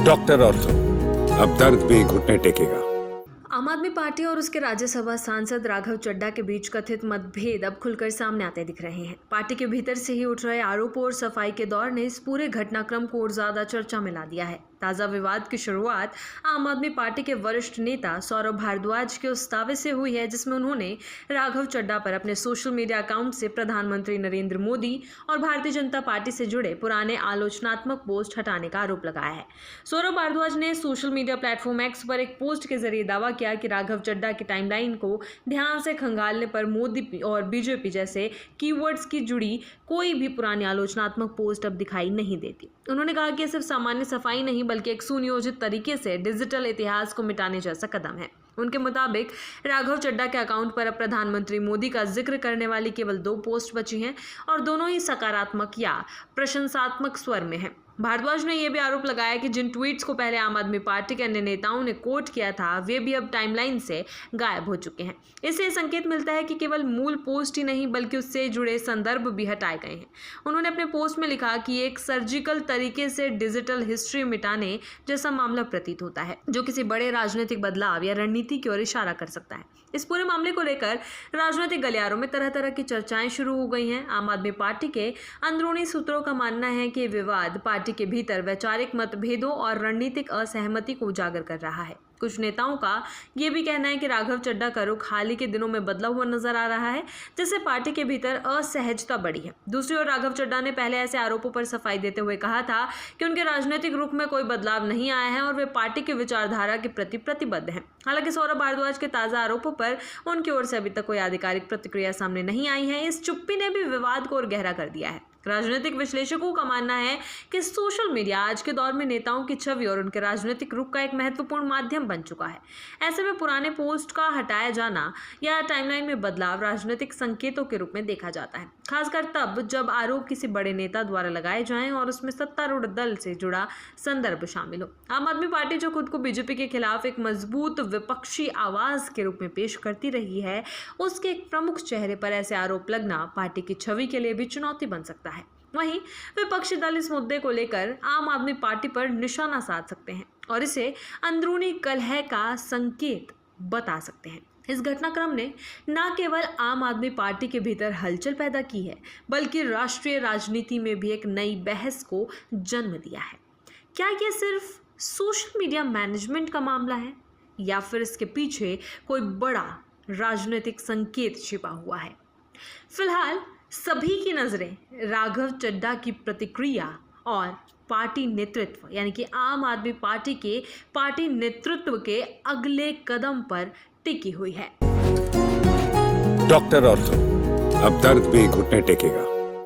Doctor ortho, अब दर्द भी घुटने टेकेगा। आम आदमी पार्टी और उसके राज्यसभा सांसद राघव चड्ढा के बीच कथित मतभेद अब खुलकर सामने आते दिख रहे हैं। पार्टी के भीतर से ही उठ रहे आरोपों और सफाई के दौर ने इस पूरे घटनाक्रम को और ज्यादा चर्चा में ला दिया है। ताजा विवाद की शुरुआत आम आदमी पार्टी के वरिष्ठ नेता सौरभ भारद्वाज के उस दावे से हुई है जिसमें उन्होंने राघव चड्ढा पर अपने सोशल मीडिया अकाउंट से प्रधानमंत्री नरेंद्र मोदी और भारतीय जनता पार्टी से जुड़े पुराने आलोचनात्मक पोस्ट हटाने का आरोप लगाया है। सौरभ भारद्वाज ने सोशल मीडिया प्लेटफॉर्म एक्स पर एक पोस्ट के जरिए दावा किया कि राघव चड्ढा की टाइमलाइन को ध्यान से खंगालने पर मोदी और बीजेपी जैसे कीवर्ड्स की जुड़ी कोई भी पुरानी आलोचनात्मक पोस्ट अब दिखाई नहीं देती। उन्होंने कहा कि यह सिर्फ सामान्य सफाई नहीं बल्कि एक सुनियोजित तरीके से डिजिटल इतिहास को मिटाने जैसा कदम है। उनके मुताबिक राघव चड्ढा के अकाउंट पर अब प्रधानमंत्री मोदी का जिक्र करने वाली केवल 2 पोस्ट बची हैं और दोनों ही सकारात्मक या प्रशंसात्मक स्वर में हैं। भारद्वाज ने यह भी आरोप लगाया कि जिन ट्वीट्स को पहले आम आदमी पार्टी के अन्य नेताओं ने कोट किया था वे भी अब टाइमलाइन से गायब हो चुके हैं। इससे संकेत मिलता है कि केवल मूल पोस्ट ही नहीं बल्कि उससे जुड़े संदर्भ भी हटाए गए हैं। उन्होंने अपने पोस्ट में लिखा कि एक सर्जिकल तरीके से डिजिटल हिस्ट्री मिटाने जैसा मामला प्रतीत होता है जो किसी बड़े राजनीतिक बदलाव या रणनीति की ओर इशारा कर सकता है। इस पूरे मामले को लेकर राजनीतिक गलियारों में तरह तरह की चर्चाएं शुरू हो गई हैं। आम आदमी पार्टी के अंदरूनी सूत्रों का मानना है कि विवाद पार्टी के भीतर वैचारिक मतभेदों और रणनीतिक असहमति को उजागर कर रहा है। कुछ नेताओं का यह भी कहना है कि राघव चड्ढा का रुख हाल ही के दिनों में बदला हुआ नजर आ रहा है जिससे पार्टी के भीतर असहजता बढ़ी है। दूसरी ओर राघव चड्ढा ने पहले ऐसे आरोपों पर सफाई देते हुए कहा था कि उनके राजनीतिक रुख में कोई बदलाव नहीं आया है और वे पार्टी की विचारधारा के प्रति प्रतिबद्ध हैं। हालांकि सौरभ भारद्वाज के ताजा आरोपों पर उनकी ओर से अभी तक कोई आधिकारिक प्रतिक्रिया सामने नहीं आई है। इस चुप्पी ने भी विवाद को और गहरा कर दिया है। राजनीतिक विश्लेषकों का मानना है कि सोशल मीडिया आज के दौर में नेताओं की छवि और उनके राजनीतिक रुख का एक महत्वपूर्ण माध्यम बन चुका है। ऐसे में पुराने पोस्ट का हटाया जाना या टाइमलाइन में बदलाव राजनीतिक संकेतों के रूप में देखा जाता है, खासकर तब जब आरोप किसी बड़े नेता द्वारा लगाए जाएं और उसमें सत्तारूढ़ दल से जुड़ा संदर्भ शामिल हो। आम आदमी पार्टी जो खुद को बीजेपी के खिलाफ एक मजबूत विपक्षी आवाज के रूप में पेश करती रही है, उसके एक प्रमुख चेहरे पर ऐसे आरोप लगना पार्टी की छवि के लिए भी चुनौती बन सकता है। वहीं विपक्षी दल इस मुद्दे को लेकर आम आदमी पार्टी पर निशाना साध सकते हैं और इसे अंदरूनी कलह का संकेत बता सकते हैं। इस घटनाक्रम ने न केवल आम आदमी पार्टी के भीतर हलचल पैदा की है बल्कि राष्ट्रीय राजनीति में भी एक नई बहस को जन्म दिया है। क्या यह सिर्फ सोशल मीडिया मैनेजमेंट का मामला है या फिर इसके पीछे कोई बड़ा राजनीतिक संकेत छिपा हुआ है? फिलहाल सभी की नजरें राघव चड्ढा की प्रतिक्रिया और पार्टी नेतृत्व यानी कि आम आदमी पार्टी के पार्टी नेतृत्व के अगले कदम पर टिकी हुई है। डॉक्टर ऑर्थो, अब दर्द भी घुटने टेकेगा।